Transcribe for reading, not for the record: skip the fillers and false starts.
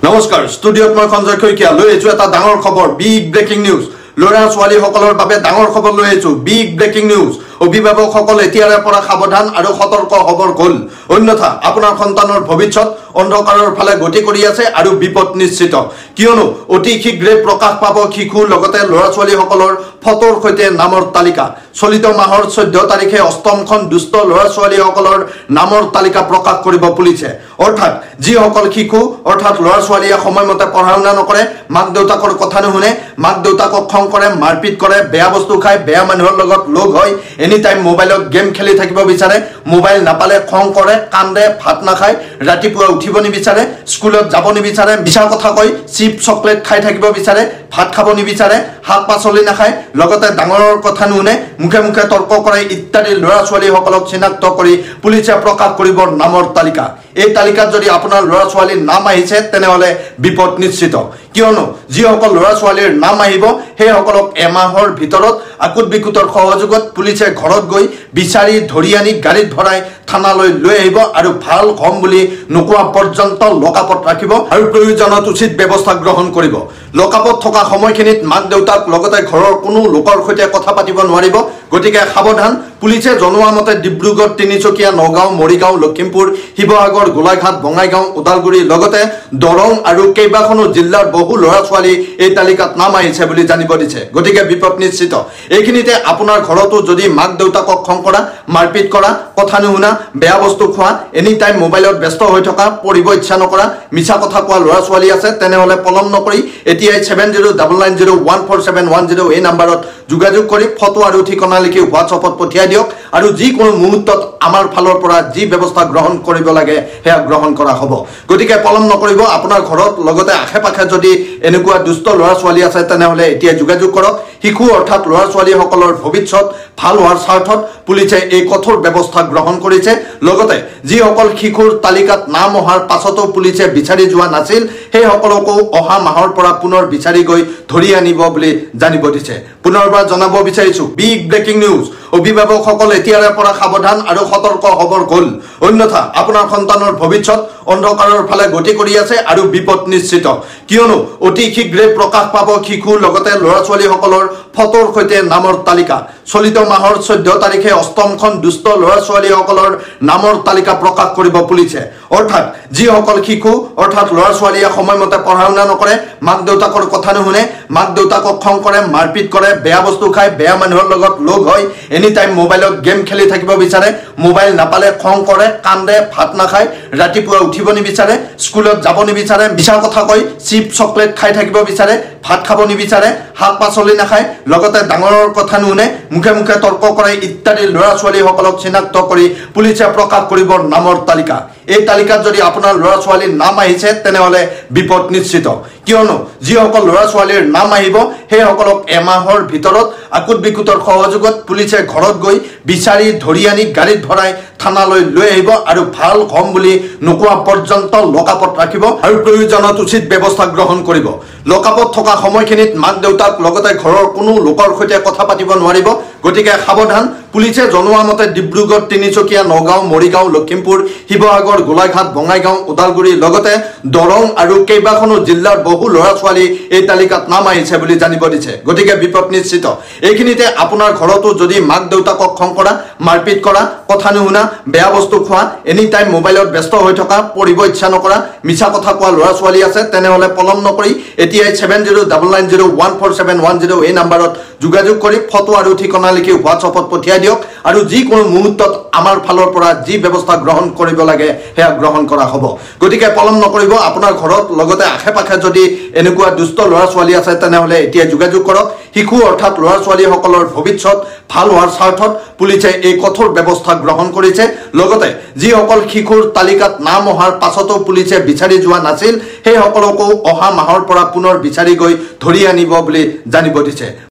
নমস্কাৰ ষ্টুডিঅ'ত মই সঞ্জয় খৈকিয়া লৈ আহিছোঁ এটা ডাঙৰ খবৰ বিগ ব্ৰেকিং নিউজ ল'ৰা ছোৱালীসকলৰ বাবে ডাঙৰ খবৰ লৈ আহিছোঁ বিগ ব্ৰেকিং নিউজ অভিভাৱকসকল এতিয়াৰে পৰা সাৱধান আৰু সতৰ্ক হ'বৰ হ'ল অন্যথা আপোনাৰ সন্তানৰ ভৱিষ্যত অন্ধকাৰৰ ফালে গতি কৰি আছে আৰু বিপদ নিশ্চিত কিয়নো অতি শীঘ্ৰে প্ৰকাশ পাব শিশু লগতে ল'ৰা ছোৱালীসকলৰ ফটোৰ সৈতে নামৰ তালিকা চলিত মাহৰ 14 তাৰিখে অষ্টমখন দুষ্ট ল'ৰা ছোৱালীসকলৰ নামৰ তালিকা প্ৰকাশ কৰিব পুলিচে অৰ্থাৎ যিসকল শিশু অৰ্থাৎ ল'ৰা ছোৱালীয়ে সময়মতে পঢ়া শুনা নকৰে মাক দেউতাকৰ কথা নুশুনে মাক দেউতাকক খং কৰে মাৰপিট কৰে বেয়া বস্তু খায় বেয়া মানুহৰ লগত লগ হয় এনি টাইম মোবাইলত গেম খেলি থাকিব বিচাৰে মোবাইল নাপালে খং কৰে কান্দে ভাত নাখায় ৰাতিপুৱা উঠিব নিবিচাৰে স্কুলত যাব নিবিচাৰে মিছা কথা কয় চিপ চকলেট খাই থাকিব বিচাৰে ভাত খাব নিবিচাৰে শাক পাচলি নাখায় লগতে ডাঙৰৰ কথা নুশুনে মুখে মুখে তৰ্ক কৰে ইত্যাদি ল'ৰা ছোৱালীসকলক চিনাক্ত কৰি পুলিচে প্ৰকাশ কৰিব নামৰ তালিকা এই তালিকাত যদি আপোনাৰ ল'ৰা ছোৱালীৰ নাম আহিছে তেনেহলে বিপদ নিশ্চিত কিয়নো যিসকল ল'ৰা ছোৱালীৰ নাম আহিব সেইসকলক এমাহৰ ভিতৰত আকুট বিকুটৰ সহযোগত পুলিচে ঘৰত গৈ বিচাৰি ধৰি আনি গাড়ীত ভৰাই থানালৈ লৈ আহিব আৰু ভাল কম বুলি নোকোৱা পৰ্যন্ত লকআপত ৰাখিব আৰু প্ৰয়োজনত উচিত ব্যৱস্থা গ্ৰহণ কৰিব লকআপত থকা সময়খিনিত মাক দেউতাক লগতে ঘৰৰ কোনো লোকৰ সৈতে কথা পাতিব নোৱাৰিব গতিকে সাৱধান পুলিচে জনোৱা মতে ডিব্ৰুগড় তিনিচুকীয়া নগাঁও মৰিগাঁও লখিমপুৰ শিৱসাগৰ গোলাঘাট বঙাইগাঁও ওদালগুৰি লগতে দৰং আৰু কেইবাখনো জিলাৰ বহু ল'ৰা ছোৱালী এই তালিকাত নাম আহিছে বুলি জানিব দিছে গতিকে বিপদ নিশ্চিত এইখিনিতে আপোনাৰ ঘৰতো যদি মাক দেউতাকক খং কৰা মাৰপিট কৰা কথা নুশুনা বেয়া বস্তু খোৱা এনি টাইম মোবাইলত ব্যস্ত হৈ থকা পঢ়িব ইচ্ছা নকৰা মিছা কথা কোৱা ল'ৰা ছোৱালী আছে তেনেহলে পলম নকৰি এতিয়াই 7099014710 এই নম্বৰত যোগাযোগ কৰি ফটো আৰু ঠিকনা লিখি হোৱাটছআপত পঠিয়াই দিয়ক আৰু যিকোনো মুহূৰ্তত আমাৰ ফালৰ পৰা যি ব্যৱস্থা গ্ৰহণ কৰিব লাগে হেয়া গ্ৰহণ কৰা হ'ব গতিকে পলম নকৰিব আপোনাৰ ঘৰত লগতে আশে-পাশে যদি এনেকুৱা দুষ্ট ল'ৰা ছোৱালী আছে তেনেহলে এতিয়া যোগাযোগ কৰক শিশু অৰ্থাৎ ল'ৰা ছোৱালীসকলৰ ভৱিষ্যত ভাল হোৱাৰ স্বাৰ্থত পুলিচে এই কঠোৰ ব্যৱস্থা গ্ৰহণ কৰিছে লগতে যিসকল শিশুৰ তালিকাত নাম অহাৰ পাছতো পুলিচে বিচাৰি যোৱা নাছিল সেই সকলকো অহা মাহৰ পৰা পুনৰ বিচাৰি গৈ ধৰি আনিব বুলি জানিব দিছে পুনৰবাৰ জনাব বিচাৰিছো বিগ ব্ৰেকিং নিউজ অভিভাৱকসকল এতিয়াৰে পৰা সাৱধান আৰু সতৰ্ক হ'বৰ হ'ল অন্যথা আপোনাৰ সন্তানৰ ভৱিষ্যত অন্ধকাৰৰ ফালে গতি কৰি আছে আৰু বিপদ নিশ্চিত কিয়নো অতি শীঘ্ৰে প্ৰকাশ পাব শিশু লগতে ল'ৰা ছোৱালীসকলৰ ফটোৰ সৈতে নামৰ তালিকা চলিত মাহৰ 14 তাৰিখে অষ্টমখন দুষ্ট ল'ৰা ছোৱালীসকলৰ নামৰ তালিকা প্ৰকাশ কৰিব পুলিচে অৰ্থাৎ যিসকল শিশু অৰ্থাৎ ল'ৰা ছোৱালীয়ে সময়মতে পঢ়া শুনা নকৰে মাক দেউতাকৰ কথা নুশুনে মাক দেউতাকক খং কৰে মাৰপিট কৰে বেয়া বস্তু খায় বেয়া মানুহৰ লগত লগ হয় এনি টাইম মোবাইলত গেম খেলি থাকিব বিচাৰে মোবাইল নাপালে খং কৰে কান্দে ভাত নাখায় ৰাতিপুৱা উঠিব নিবিচাৰে স্কুলত যাব নিবিচাৰে মিছা কথা কয় চিপ চকলেট খাই থাকিব বিচাৰে ভাত খাব নিবিচাৰে শাক পাচলি নাখায় লগতে ডাঙৰৰ কথা নুশুনে মুখে মুখে তৰ্ক কৰে ইত্যাদি ল'ৰা ছোৱালীসকলক চিনাক্ত কৰি পুলিচে প্ৰকাশ কৰিব নামৰ তালিকা এই তালিকাত যদি আপোনাৰ ল'ৰা ছোৱালীৰ নাম আহিছে তেনেহলে বিপদ নিশ্চিত কিয়নো যিসকল ল'ৰা ছোৱালীৰ নাম আহিব সেইসকলক এমাহৰ ভিতৰত আকুট বিকুটৰ সহযোগত পুলিচে ঘৰত গৈ বিচাৰি ধৰি আনি গাড়ীত ভৰাই থানালৈ লৈ আহিব আৰু ভাল কম বুলি নোকোৱা পৰ্যন্ত লকআপত ৰাখিব আৰু প্ৰয়োজনত উচিত ব্যৱস্থা গ্ৰহণ কৰিব লকআপত থকা সময়খিনিত মাক দেউতাক লগতে ঘৰৰ কোনো লোকৰ সৈতে কথা পাতিব নোৱাৰিব গতিকে সাৱধান পুলিচে জনোৱা মতে ডিব্ৰুগড় তিনিচুকীয়া নগাঁও মৰিগাঁও লখিমপুৰ শিৱসাগৰ গোলাঘাট বঙাইগাঁও ওদালগুৰি লগতে দৰং আৰু কেইবাখনো জিলাৰ বহু ল'ৰা ছোৱালী এই তালিকাত নাম আহিছে বুলি জানিব দিছে গতিকে বিপদ নিশ্চিত এইখিনিতে আপোনাৰ ঘৰতো যদি মাক দেউতাকক খং কৰা মাৰপিট কৰা কথা নুশুনা বেয়া বস্তু খোৱা এনি টাইম মোবাইলত ব্যস্ত হৈ থকা পঢ়িব ইচ্ছা নকৰা মিছা কথা কোৱা ল'ৰা ছোৱালী আছে তেনেহলে পলম নকৰি এতিয়াই 7099014710 এই নম্বৰত যোগাযোগ কৰি ফটো আৰু ঠিকনা লিখি হোৱাটছআপত পঠিয়াই দিয়ক আৰু যিকোনো মুহূৰ্তত আমাৰ ফালৰ পৰা যি ব্যৱস্থা গ্ৰহণ কৰিব লাগে হেয়া গ্ৰহণ কৰা হ'ব গতিকে পলম নকৰিব আপোনাৰ ঘৰত লগতে আশে-পাশে যদি এনেকুৱা দুষ্ট ল'ৰা ছোৱালী আছে তেনেহলে এতিয়া যোগাযোগ কৰক শিশু অৰ্থাৎ ল'ৰা ছোৱালীসকলৰ ভৱিষ্যত ভাল হোৱাৰ স্বাৰ্থত পুলিচে এই কঠোৰ ব্যৱস্থা গ্ৰহণ কৰিছে লগতে যিসকল শিশুৰ তালিকাত নাম অহাৰ পাছতো পুলিচে বিচাৰি যোৱা নাছিল সেই সকলকো অহা মাহৰ পৰা পুনৰ বিচাৰি গৈ ধৰি আনিব বুলি জানিব দিছে